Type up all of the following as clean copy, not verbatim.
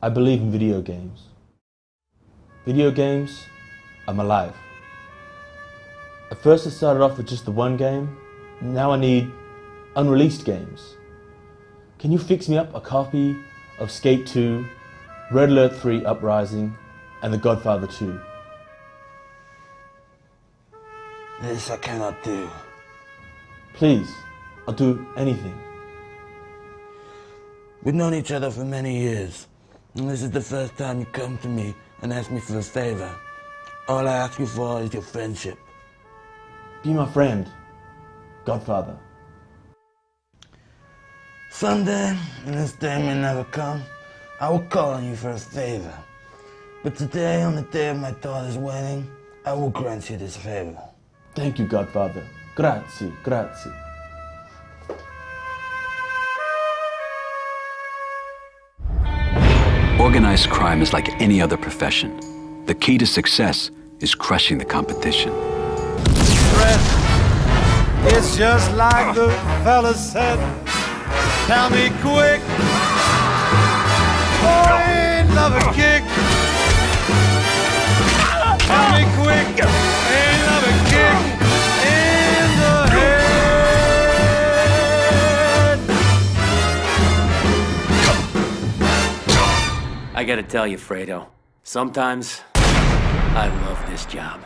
I believe in video games. Video games are my life. At first I started off with just the one game. Now I need unreleased games. Can you fix me up a copy of Skate 2, Red Alert 3 Uprising, and the Godfather II? This I cannot do. Please, I'll do anything. We've known each other for many years, and this is the first time you come to me and ask me for a favor. All I ask you for is your friendship. Be my friend, Godfather. Someday, and this day may never come, I will call on you for a favor. But today, on the day of my daughter's wedding, I will grant you this favor. Thank you, Godfather. Grazie, grazie. Organized crime is like any other profession. The key to success is crushing the competition. It's just like the fella said. Tell me quick. Oh, ain't love a kick. Tell me quick. Ain't love a kick in the head. I gotta tell you, Fredo, sometimes I love this job.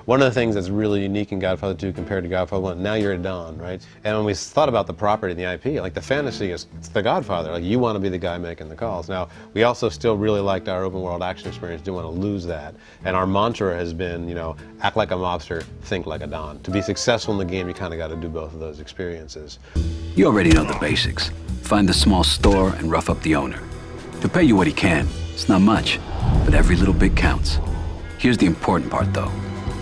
One of the things that's really unique in Godfather II compared to Godfather 1, now you're a Don, right? And when we thought about the property and the IP, like the fantasy is, it's the Godfather. Like you want to be the guy making the calls. Now, we also still really liked our open world action experience, didn't want to lose that. And our mantra has been, you know, act like a mobster, think like a Don. To be successful in the game, you kind of got to do both of those experiences. You already know the basics. Find the small store and rough up the owner. He'll pay you what he can. It's not much, but every little bit counts. Here's the important part, though.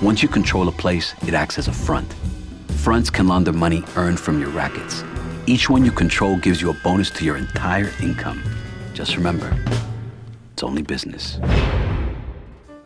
Once you control a place, it acts as a front. Fronts can launder money earned from your rackets. Each one you control gives you a bonus to your entire income. Just remember, it's only business.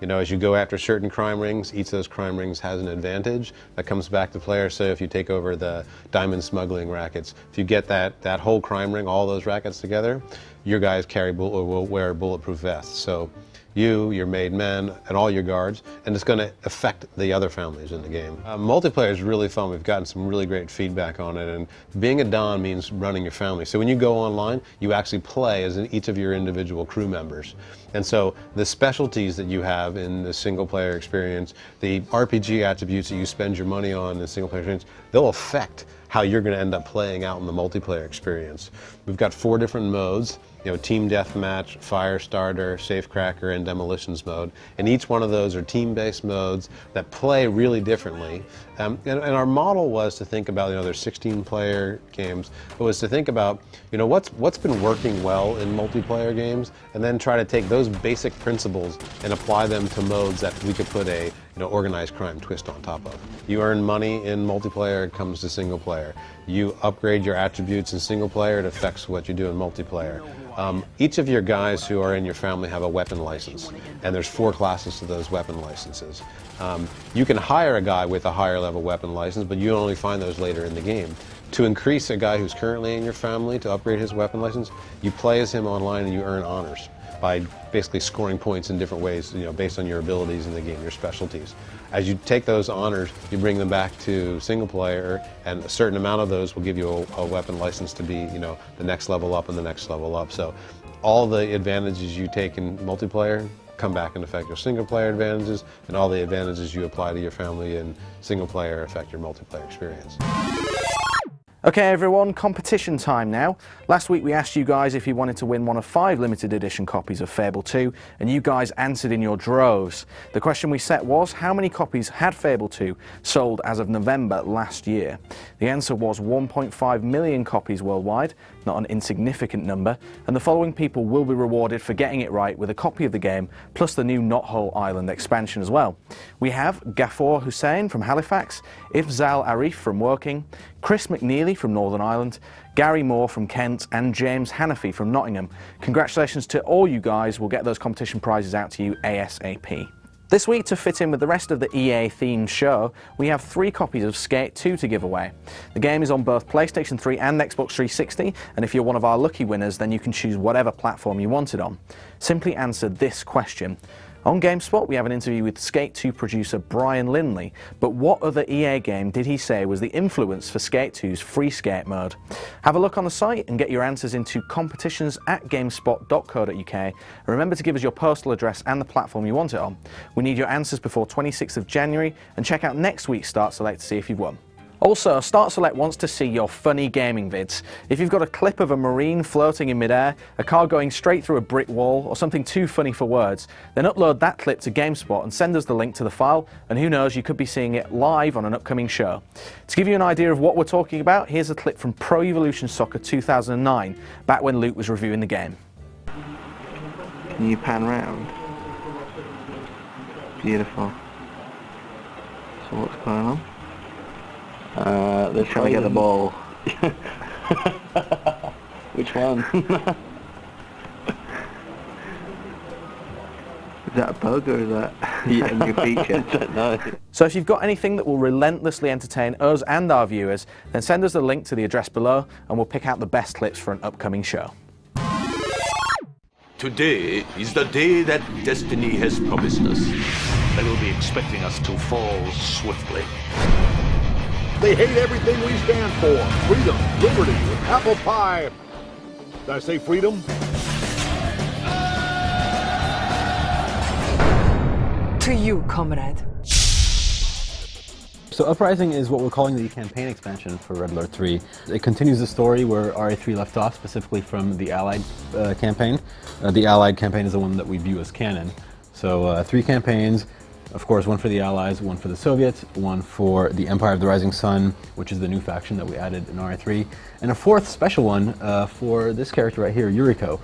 You know, as you go after certain crime rings, each of those crime rings has an advantage that comes back to players. So if you take over the diamond smuggling rackets, if you get that whole crime ring, all those rackets together, your guys carry or will wear bulletproof vests. So you, your made men, and all your guards, and it's going to affect the other families in the game. Multiplayer is really fun. We've gotten some really great feedback on it, and being a Don means running your family. So when you go online, you actually play as each of your individual crew members. And so the specialties that you have in the single player experience, the RPG attributes that you spend your money on in the single player experience, they'll affect how you're going to end up playing out in the multiplayer experience. We've got 4 different modes. You know, team deathmatch, fire starter, safecracker, and demolitions mode. And each one of those are team-based modes that play really differently. And our model was to think about, you know, there's 16-player games, but was to think about, you know, what's been working well in multiplayer games, and then try to take those basic principles and apply them to modes that we could put a, you know, organized crime twist on top of. You earn money in multiplayer, it comes to single player. You upgrade your attributes in single player, it affects what you do in multiplayer. Each of your guys who are in your family have a weapon license, and there's 4 classes to those weapon licenses. You can hire a guy with a higher level weapon license, but you only find those later in the game. To increase a guy who's currently in your family, to upgrade his weapon license, you play as him online and you earn honors by basically scoring points in different ways, you know, based on your abilities in the game, your specialties. As you take those honors, you bring them back to single player, and a certain amount of those will give you a weapon license to be, you know, the next level up and the next level up. So all the advantages you take in multiplayer come back and affect your single player advantages, and all the advantages you apply to your family in single player affect your multiplayer experience. Okay everyone, competition time now. Last week we asked you guys if you wanted to win one of 5 limited edition copies of Fable 2, and you guys answered in your droves. The question we set was, how many copies had Fable 2 sold as of November last year? The answer was 1.5 million copies worldwide, not an insignificant number, and the following people will be rewarded for getting it right with a copy of the game, plus the new Knothole Island expansion as well. We have Ghaffar Hussain from Halifax, Ifzal Arif from Woking, Chris McNeely from Northern Ireland, Gary Moore from Kent, and James Hanafi from Nottingham. Congratulations to all you guys. We'll get those competition prizes out to you ASAP. This week, to fit in with the rest of the EA-themed show, we have 3 copies of Skate 2 to give away. The game is on both PlayStation 3 and Xbox 360, and if you're one of our lucky winners, then you can choose whatever platform you want it on. Simply answer this question. On GameSpot, we have an interview with Skate 2 producer Brian Lindley, but what other EA game did he say was the influence for Skate 2's free skate mode? Have a look on the site and get your answers into competitions@gamespot.co.uk, and remember to give us your postal address and the platform you want it on. We need your answers before 26th of January, and check out next week's Start Select to see if you've won. Also, Start Select wants to see your funny gaming vids. If you've got a clip of a marine floating in midair, a car going straight through a brick wall, or something too funny for words, then upload that clip to GameSpot and send us the link to the file, and who knows, you could be seeing it live on an upcoming show. To give you an idea of what we're talking about, here's a clip from Pro Evolution Soccer 2009, back when Luke was reviewing the game. Can you pan round? Beautiful. So what's going on? They're trying to get the ball. Which one? Is that a bug or is that a new feature? I don't know. So if you've got anything that will relentlessly entertain us and our viewers, then send us the link to the address below and we'll pick out the best clips for an upcoming show. Today is the day that destiny has promised us. They will be expecting us to fall swiftly. They hate everything we stand for. Freedom, liberty, apple pie. Did I say freedom? To you, comrade. So Uprising is what we're calling the campaign expansion for Red Alert 3. It continues the story where RA3 left off, specifically from the Allied campaign. The Allied campaign is the one that we view as canon. So 3 campaigns. Of course, one for the Allies, one for the Soviets, one for the Empire of the Rising Sun, which is the new faction that we added in RA3, and a 4th special one for this character right here, Yuriko.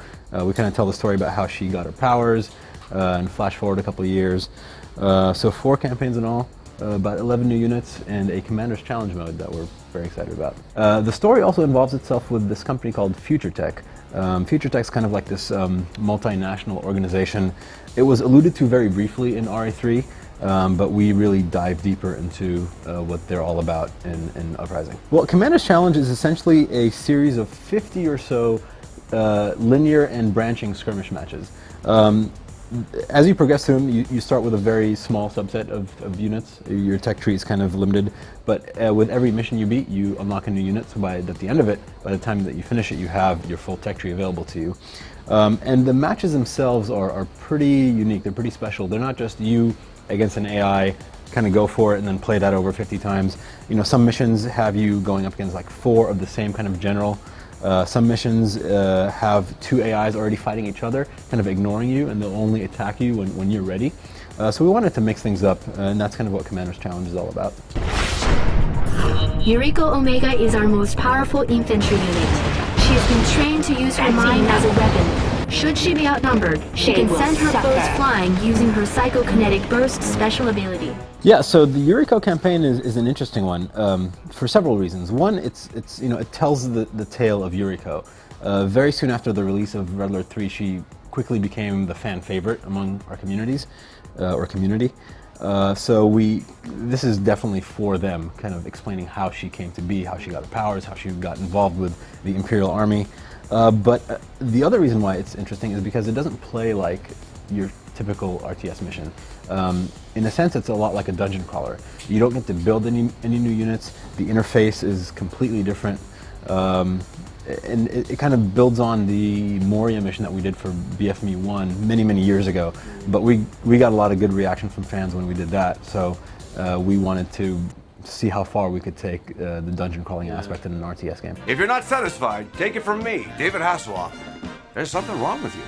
We kind of tell the story about how she got her powers and flash forward a couple of years. So 4 campaigns in all, about 11 new units, and a Commander's Challenge mode that we're very excited about. The story also involves itself with this company called Future Tech. Future Tech's kind of like this multinational organization. It was alluded to very briefly in RA3, but we really dive deeper into what they're all about in Uprising. Well, Commander's Challenge is essentially a series of 50 or so linear and branching skirmish matches. As you progress through them, you start with a very small subset of units. Your tech tree is kind of limited, but with every mission you beat, you unlock a new unit, so at the end of it, by the time that you finish it, you have your full tech tree available to you. And the matches themselves are pretty unique, they're pretty special. They're not just you against an AI, kind of go for it and then play that over 50 times. You know, some missions have you going up against like 4 of the same kind of general. Some missions have 2 AIs already fighting each other, kind of ignoring you, and they'll only attack you when you're ready. So we wanted to mix things up, and that's kind of what Commander's Challenge is all about. Yuriko Omega is our most powerful infantry unit. She has been trained to use her mind as a weapon. Should she be outnumbered, she can send her foes flying using her psychokinetic burst special ability. Yeah, so the Yuriko campaign is an interesting one for several reasons. One, it tells the tale of Yuriko. Very soon after the release of Red Alert 3, she quickly became the fan favorite among our community. So this is definitely for them, kind of explaining how she came to be, how she got her powers, how she got involved with the Imperial Army. But the other reason why it's interesting is because it doesn't play like your typical RTS mission. In a sense, it's a lot like a dungeon crawler. You don't get to build any new units. The interface is completely different. And it kind of builds on the Moria mission that we did for BFME 1 many years ago. But we got a lot of good reaction from fans when we did that. So we wanted to see how far we could take the dungeon crawling aspect in an RTS game. If you're not satisfied, take it from me, David Hasselhoff. There's something wrong with you.